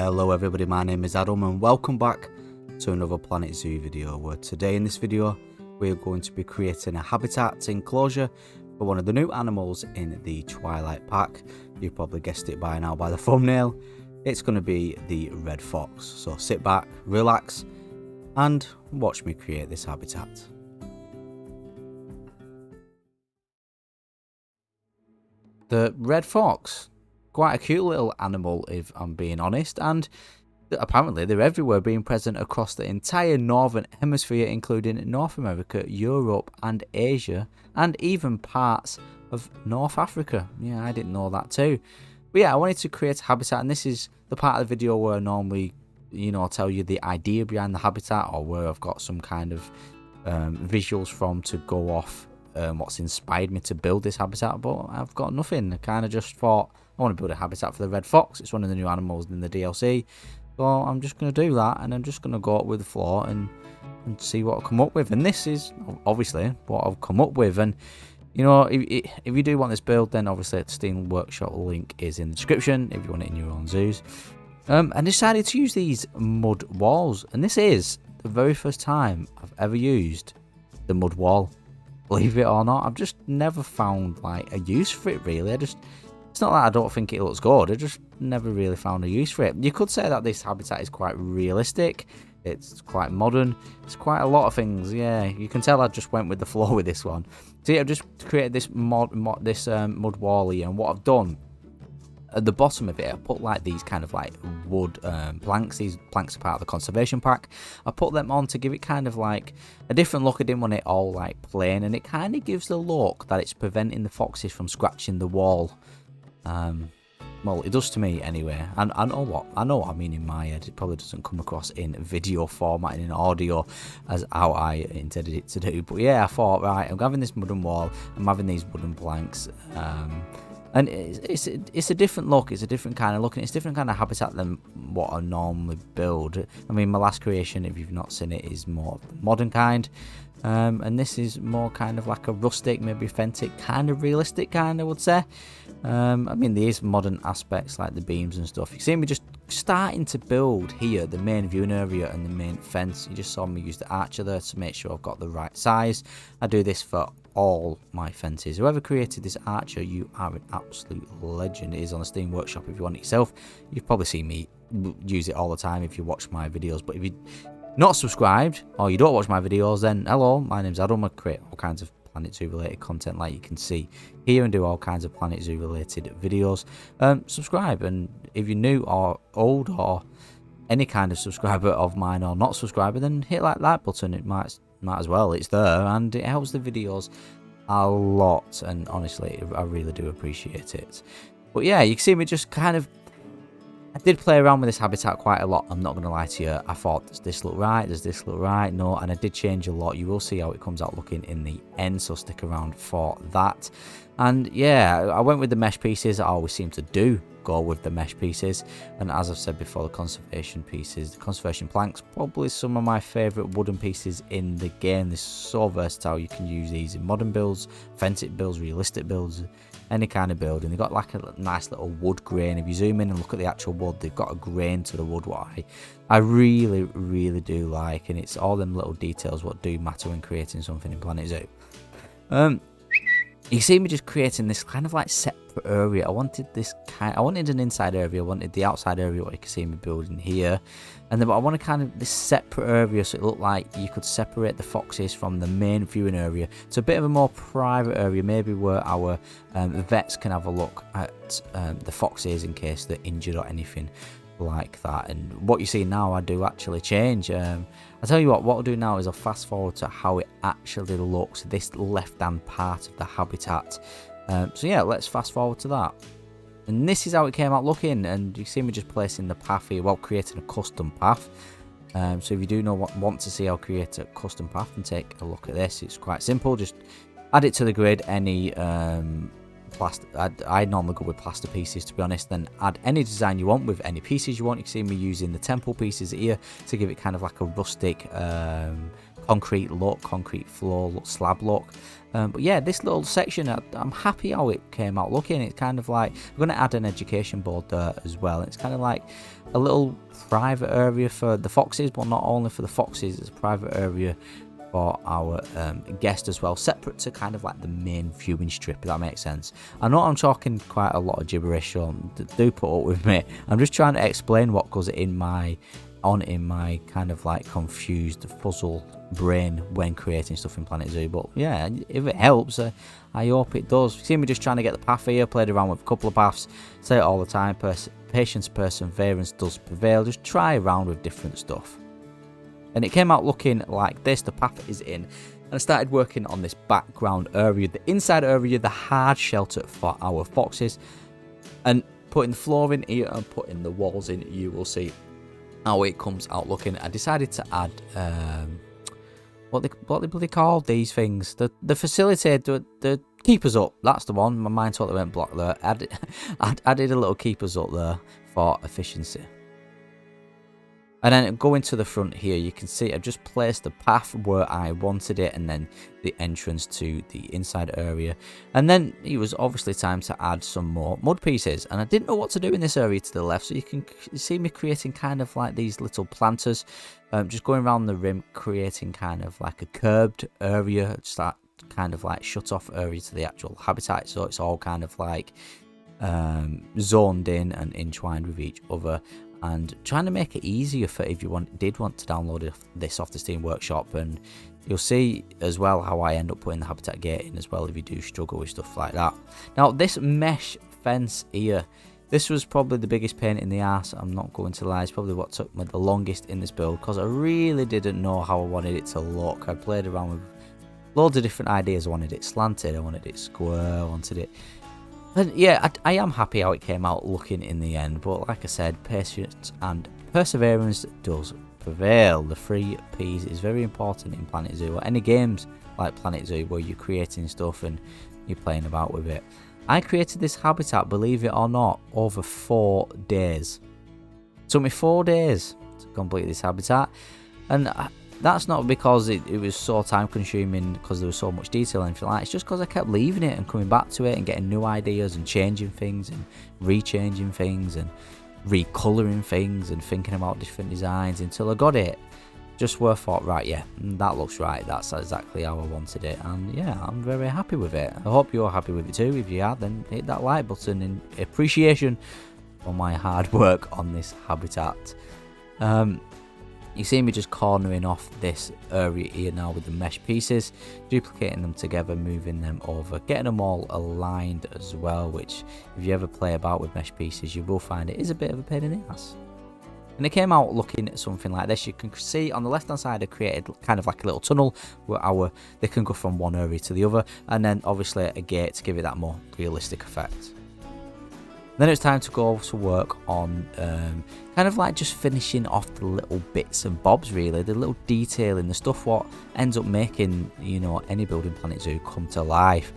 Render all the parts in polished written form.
Hello everybody, my name is Adam and welcome back to another Planet Zoo video, where today in this video we're going to be creating a habitat enclosure for one of the new animals in the Twilight Pack. You've probably guessed it by now by the thumbnail. It's going to be the red fox, so sit back, relax and watch me create this habitat. The red fox, quite a cute little animal if I'm being honest, and apparently they're everywhere, being present across the entire northern hemisphere, including North America, Europe and Asia, and even parts of North Africa. Yeah, I didn't know that too. But yeah, I wanted to create a habitat, and this is the part of the video where I normally, I'll tell you the idea behind the habitat, or where I've got some kind of visuals from to go off what's inspired me to build this habitat, but I've got nothing. I kind of just thought I want to build a habitat for the red fox. It's one of the new animals in the DLC, so I'm just going to do that, and I'm just going to go up with the floor and see what I'll come up with. And this is obviously what I've come up with. And if you do want this build, then obviously the Steam Workshop link is in the description if you want it in your own zoos. And I decided to use these mud walls, and this is the very first time I've ever used the mud wall. Believe it or not, I've just never found like a use for it really. It's not that I don't think it looks good, I just never really found a use for it. You could say that this habitat is quite realistic, it's quite modern, it's quite a lot of things. Yeah, you can tell I just went with the flow with this one. So yeah, I've just created this mud wall here, and what I've done at the bottom of it, I put like these kind of like wood planks. These planks are part of the conservation pack. I put them on to give it kind of like a different look. I didn't want it all like plain, and it kind of gives the look that it's preventing the foxes from scratching the wall. Well, it does to me anyway. And I know what I mean in my head. It probably doesn't come across in video format and in audio as how I intended it to do. But yeah, I thought, right, I'm having this wooden wall, I'm having these wooden planks, and it's a different look. It's a different kind of look, and it's a different kind of habitat than what I normally build. I mean, my last creation, if you've not seen it, is more modern kind, and this is more kind of like a rustic, maybe authentic, kind of realistic kind, I would say. I mean, there is modern aspects like the beams and stuff. You see me just starting to build here the main viewing area and the main fence. You just saw me use the archer there to make sure I've got the right size. I do this for all my fences. Whoever created this archer, you are an absolute legend. It is on the Steam Workshop if you want it yourself. You've probably seen me use it all the time if you watch my videos, but if you're not subscribed or you don't watch my videos, then hello, my name's Adam. I create all kinds of Planet Zoo related content like you can see here, and do all kinds of Planet Zoo related videos. Subscribe, and if you're new or old or any kind of subscriber of mine or not subscriber, then hit that button. It might as well, it's there, and it helps the videos a lot, and honestly I really do appreciate it. But yeah, you can see me just kind of, I did play around with this habitat quite a lot, I'm not going to lie to you. I thought, does this look right, does this look right? No, and I did change a lot. You will see how it comes out looking in the end, so stick around for that. And yeah, I went with the mesh pieces. I always seem to go with the mesh pieces, and as I've said before, the conservation pieces, the conservation planks, probably some of my favourite wooden pieces in the game. They're so versatile. You can use these in modern builds, authentic builds, realistic builds, any kind of build. And they've got like a nice little wood grain. If you zoom in and look at the actual wood, they've got a grain to the wood, what I really do like, and it's all them little details what do matter when creating something in Planet Zoo. You see me just creating this kind of like separate area. I wanted an inside area, I wanted the outside area, what you can see me building here, and then I want this separate area, so it looked like you could separate the foxes from the main viewing area to a bit of a more private area, maybe where our vets can have a look at the foxes in case they're injured or anything like that. And what you see now, I do actually change. I'll tell you what I'll do now is I'll fast forward to how it actually looks, this left hand part of the habitat. So yeah, let's fast forward to that. And this is how it came out looking, and you see me just placing the path here, well, creating a custom path. So if you do want to see how I create a custom path, and take a look at this, it's quite simple. Just add it to the grid, any plaster. I normally go with plaster pieces, to be honest. Then add any design you want with any pieces you want. You can see me using the temple pieces here to give it kind of like a rustic concrete look, concrete floor look, slab look. But yeah, this little section, I'm happy how it came out looking. It's kind of like, I'm going to add an education board there as well. It's kind of like a little private area for the foxes, but not only for the foxes, it's a private area for our guest as well, separate to kind of like the main viewing strip, if that makes sense. I know I'm talking quite a lot of gibberish, so do put up with me. I'm just trying to explain what goes in my kind of like confused puzzle brain when creating stuff in Planet Zoo. But yeah, if it helps, I hope it does. See me just trying to get the path here, played around with a couple of paths, say it all the time, patience, perseverance does prevail. Just try around with different stuff. And it came out looking like this. The path is in, and I started working on this background area, the inside area, the hard shelter for our foxes, and putting the floor in here and putting the walls in. You will see how it comes out looking. I decided to add what they call these things, the facility, the keepers up. That's the one. My mind totally went block there. Added a little keepers up there for efficiency. And then going to the front here, you can see I've just placed the path where I wanted it, and then the entrance to the inside area. And then it was obviously time to add some more mud pieces, and I didn't know what to do in this area to the left, so you can see me creating kind of like these little planters, just going around the rim, creating kind of like a curbed area, just that kind of like shut off area to the actual habitat, so it's all kind of like zoned in and entwined with each other. And trying to make it easier for if you did want to download this off the Steam Workshop. And you'll see as well how I end up putting the habitat gate in as well if you do struggle with stuff like that. Now this mesh fence here, this was probably the biggest pain in the ass, I'm not going to lie. It's probably what took me the longest in this build, because I really didn't know how I wanted it to look. I played around with loads of different ideas. I wanted it slanted, I wanted it square, I wanted it. And yeah, I am happy how it came out looking in the end, but like I said, patience and perseverance does prevail. The 3 P's is very important in Planet Zoo, or any games like Planet Zoo where you're creating stuff and you're playing about with it. I created this habitat, believe it or not, over 4 days. It took me 4 days to complete this habitat, and that's not because it was so time consuming because there was so much detail and anything like that. It's just because I kept leaving it and coming back to it and getting new ideas and changing things and rechanging things and recolouring things and thinking about different designs until I got it. Just where I thought, right, yeah, that looks right, that's exactly how I wanted it, and yeah, I'm very happy with it. I hope you're happy with it too. If you are, then hit that like button in appreciation for my hard work on this habitat. You see me just cornering off this area here now with the mesh pieces, duplicating them together, moving them over, getting them all aligned as well, which if you ever play about with mesh pieces, you will find it is a bit of a pain in the ass. And it came out looking at something like this. You can see on the left hand side I created kind of like a little tunnel where they can go from one area to the other, and then obviously a gate to give it that more realistic effect. Then it's time to go to work on kind of like just finishing off the little bits and bobs, really, the little detailing, the stuff what ends up making, you know, any build in Planet Zoo come to life.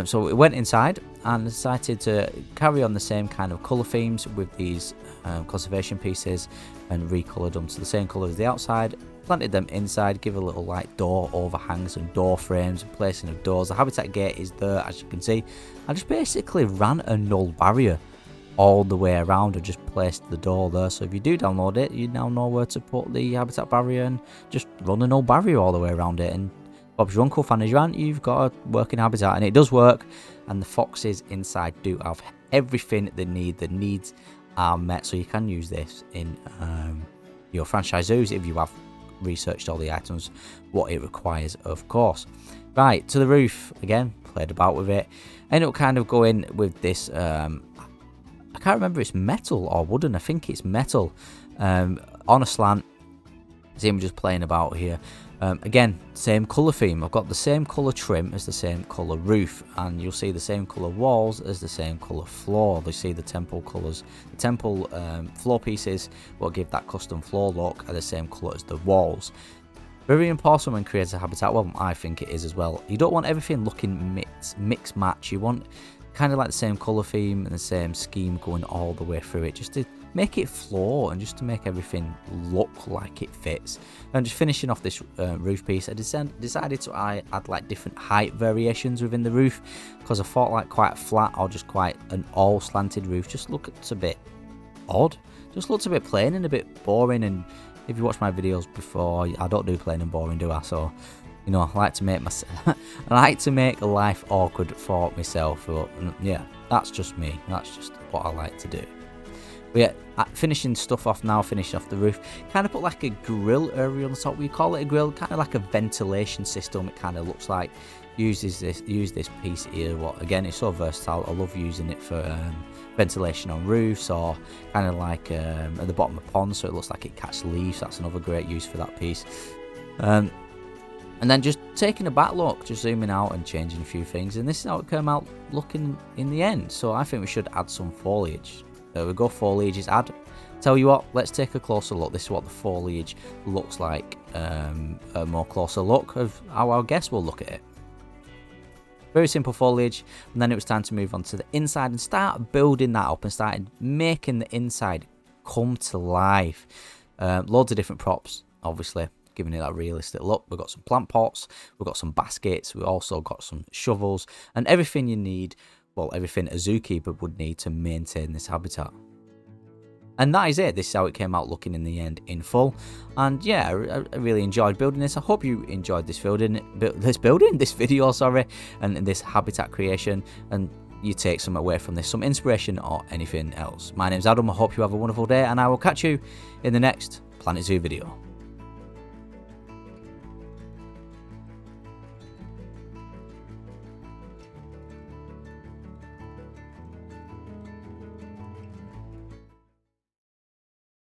So we went inside and decided to carry on the same kind of colour themes with these conservation pieces and recoloured them to the same colour as the outside. Planted them inside, give a little like door overhangs and door frames and placing of doors. The habitat gate is there, as you can see. I just basically ran a null barrier all the way around and just placed the door there, so if you do download it, you now know where to put the habitat barrier and just run a null barrier all the way around it. And Bob's your uncle, fan as your aunt, you've got a working habitat, and it does work. And the foxes inside do have everything they need. The needs are met, so you can use this in your franchise zoos if you have researched all the items, what it requires, of course. Right, to the roof again, played about with it. Ended up kind of going with this I can't remember if it's metal or wooden. I think it's metal on a slant. See him just playing about here. Again, same colour theme. I've got the same colour trim as the same colour roof, and you'll see the same colour walls as the same colour floor. You see the temple colours, the temple floor pieces will give that custom floor look are the same colour as the walls. Very important when creating a habitat. Well, I think it is as well. You don't want everything looking mix match. You want kind of like the same colour theme and the same scheme going all the way through it, just to make it flow and just to make everything look like it fits. And just finishing off this roof piece, I decided to add like different height variations within the roof, because I thought like quite flat or just quite an all slanted roof just looks a bit odd, just looks a bit plain and a bit boring. And if you watch my videos before, I don't do plain and boring, do I? So you know, I like to make I like to make life awkward for myself. But yeah, that's just me. That's just what I like to do. But yeah, finishing stuff off now, finishing off the roof. Kind of put like a grill area on the top. We call it a grill, kind of like a ventilation system. It kind of looks like. Use this piece here. What again? It's so versatile. I love using it for ventilation on roofs, or kind of like at the bottom of ponds, so it looks like it catches leaves. That's another great use for that piece. And then just taking a back look, just zooming out and changing a few things, and this is how it came out looking in the end. So I think we should add some foliage. There we go, foliage is add. Tell you what, let's take a closer look. This is what the foliage looks like, a more closer look of how our guest will look at it. Very simple foliage, and then it was time to move on to the inside and start building that up and starting making the inside come to life. Loads of different props, obviously, giving it that realistic look. We've got some plant pots, we've got some baskets, we've also got some shovels, and everything you need, well, everything a zookeeper would need to maintain this habitat. And that is it. This is how it came out looking in the end in full. And yeah, I really enjoyed building this. I hope you enjoyed this video, sorry, and this habitat creation, and you take some away from this, some inspiration or anything else. My name's Adam. I hope you have a wonderful day, and I will catch you in the next Planet Zoo video.